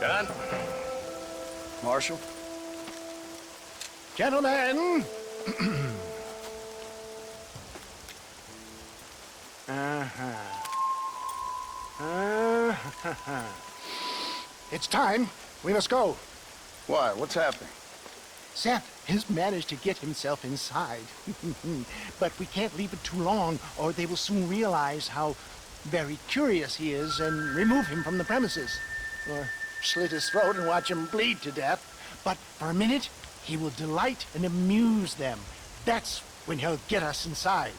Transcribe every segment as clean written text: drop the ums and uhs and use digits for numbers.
John? Marshal? Gentlemen! It's time. We must go. Why? What's happening? Seth has managed to get himself inside. But we can't leave it too long, or they will soon realize how very curious he is and remove him from the premises. Or slit his throat and watch him bleed to death. But for a minute, he will delight and amuse them. That's when he'll get us inside.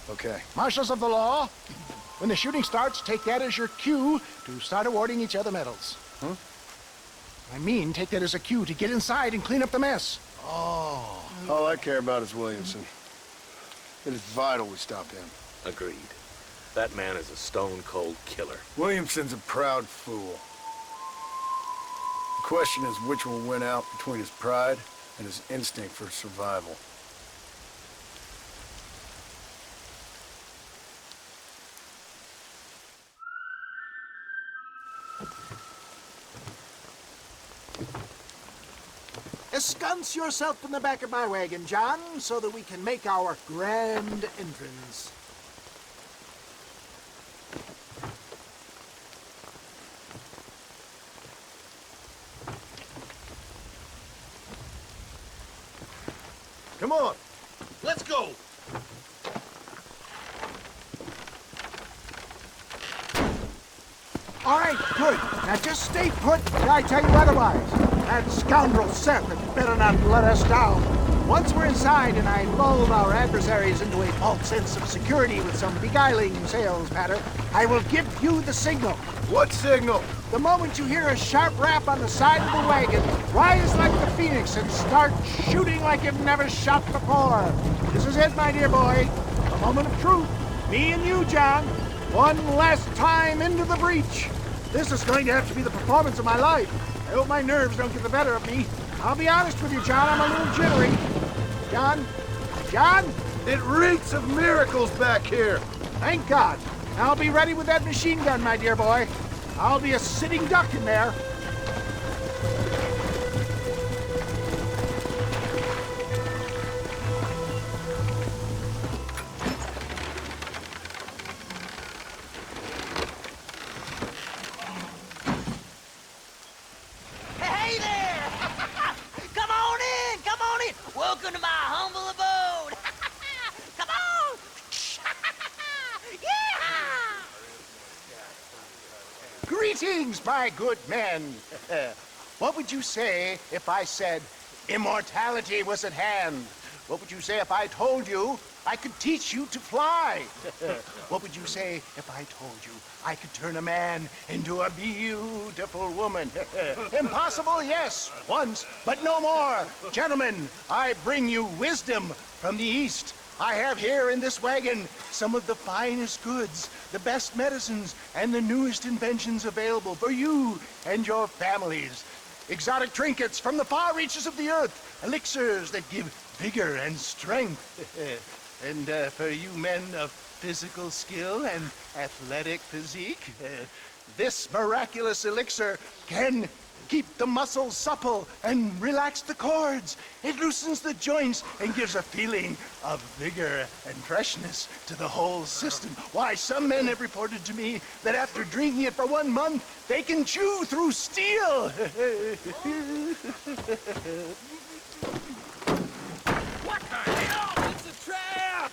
Okay. Marshals of the law, when the shooting starts, take that as your cue to start awarding each other medals. Huh? I mean, take that as a cue to get inside and clean up the mess. Oh. All I care about is Williamson. It is vital we stop him. Agreed. That man is a stone-cold killer. Williamson's a proud fool. The question is which will win out between his pride and his instinct for survival. Ensconce yourself in the back of my wagon, John, so that we can make our grand entrance. Come on. Let's go! All right, good. Now just stay put till I tell you otherwise. That scoundrel Seth had better not let us down. Once we're inside and I lulled our adversaries into a false sense of security with some beguiling sales patter, I will give you the signal. What signal? The moment you hear a sharp rap on the side of the wagon, rise like the phoenix and start shooting like you've never shot before. This is it, my dear boy. A moment of truth. Me and you, John. One last time into the breach. This is going to have to be the performance of my life. I hope my nerves don't get the better of me. I'll be honest with you, John, I'm a little jittery. John? John? It reeks of miracles back here. Thank God. I'll be ready with that machine gun, my dear boy. I'll be a sitting duck in there. Hey there! Come on in! Come on in! Welcome to my humble abode! Come on! Yeah! Greetings, my good men. What would you say if I said immortality was at hand? What would you say if I told you I could teach you to fly? What would you say if I told you I could turn a man into a beautiful woman? Impossible, yes, once, but no more. Gentlemen, I bring you wisdom from the East. I have here in this wagon some of the finest goods, the best medicines, and the newest inventions available for you and your families. Exotic trinkets from the far reaches of the earth, elixirs that give vigor and strength. And for you men of physical skill and athletic physique, this miraculous elixir can keep the muscles supple and relax the cords. It loosens the joints and gives a feeling of vigor and freshness to the whole system. Why, some men have reported to me that after drinking it for 1 month, they can chew through steel. What the hell? It's a trap!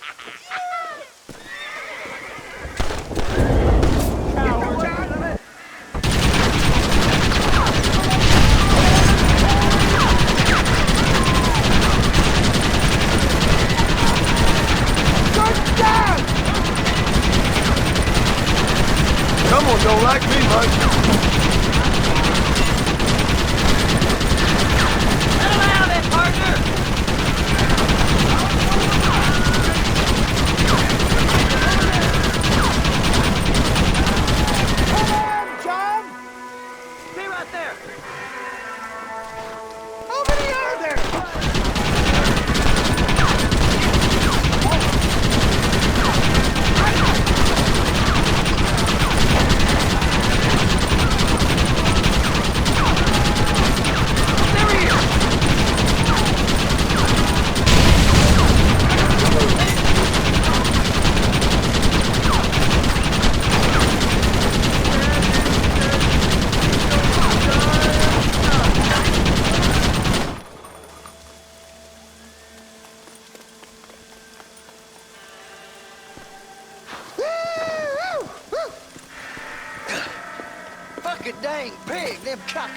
Someone don't like me much. Let him out of it, partner! Come on, John! Stay right there! How many are there?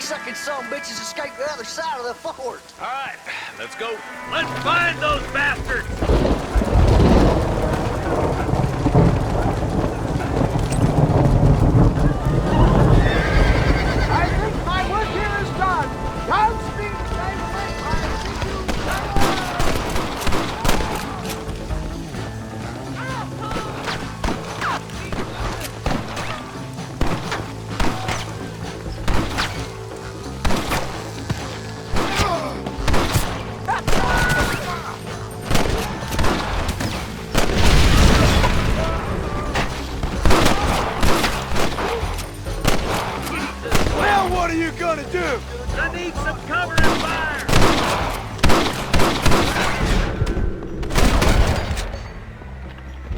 cock-sucking son bitches escaped the other side of the fort. All right, let's go. Let's find those bastards! I think my work here is done. Godspeed, Dynamite. I see you Now what are you gonna do? I need some cover and fire!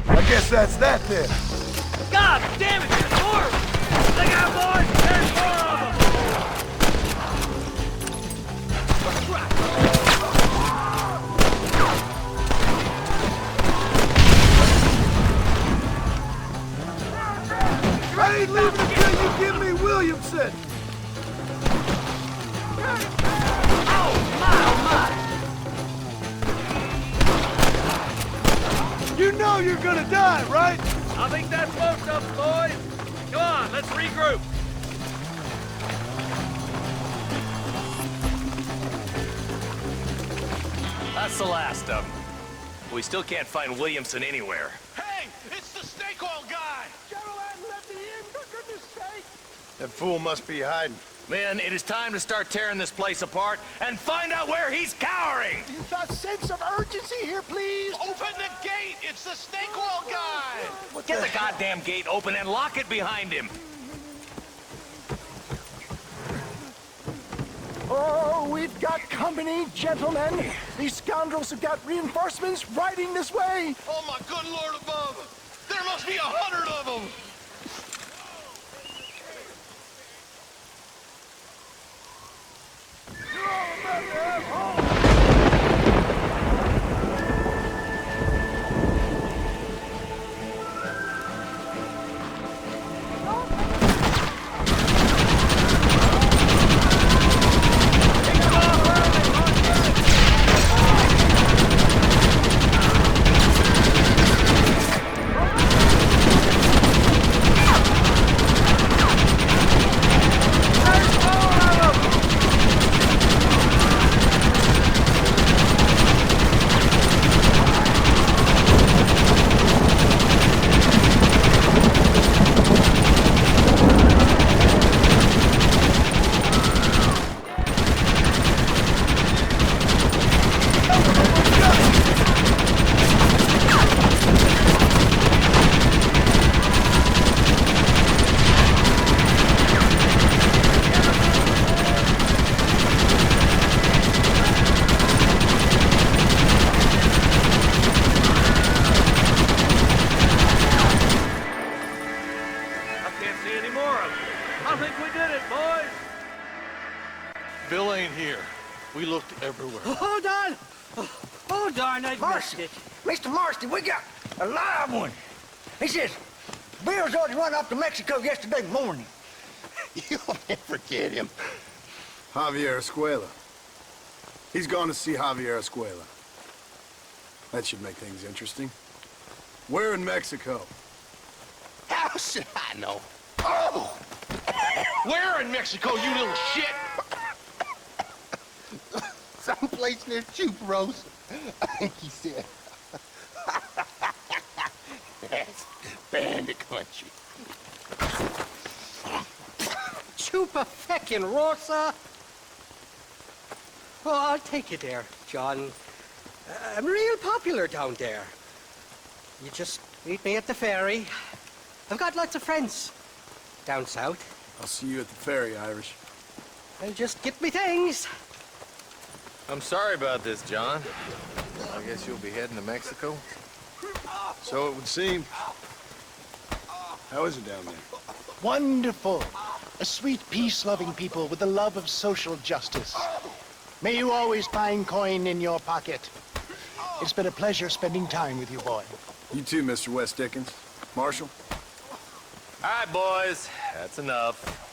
I guess that's that then. God damn it, there's more! Look out, boys! There's more of them! I ain't leaving until you give me Williamson. You know you're gonna die, right? I think that's most of them, boys. Come on, let's regroup. That's the last of them. We still can't find Williamson anywhere. Hey, it's the snake oil guy! gentlemen, let me in, for goodness sake. That fool must be hiding. Men, it is time to start tearing this place apart and find out where he's cowering! A sense of urgency here, please. Open the gate! It's the snake oil guy! Get the goddamn gate open and lock it behind him! Oh, we've got company, gentlemen. These scoundrels have got reinforcements riding this way. Oh my good lord above! There must be 100 of them! Bill ain't here. We looked everywhere. Hold on! Oh, darn, I missed it. Mr. Marston, we got a live one. He says, Bill's already run off to Mexico yesterday morning. You'll never get him. Javier Escuela. He's gone to see Javier Escuela. That should make things interesting. Where in Mexico? How should I know? Oh! Where in Mexico, you little shit? Someplace near Chuparos. I think he said. That's bandit country. Chupa feckin' Rosa. Well, I'll take you there, John. I'm real popular down there. You just meet me at the ferry. I've got lots of friends down south. I'll see you at the ferry, Irish. I'll just get me things. I'm sorry about this, John. I guess you'll be heading to Mexico? So it would seem. How is it down there? Wonderful. A sweet, peace-loving people with the love of social justice. May you always find coin in your pocket. It's been a pleasure spending time with you, boy. You too, Mr. West Dickens. Marshal? All right, boys. That's enough.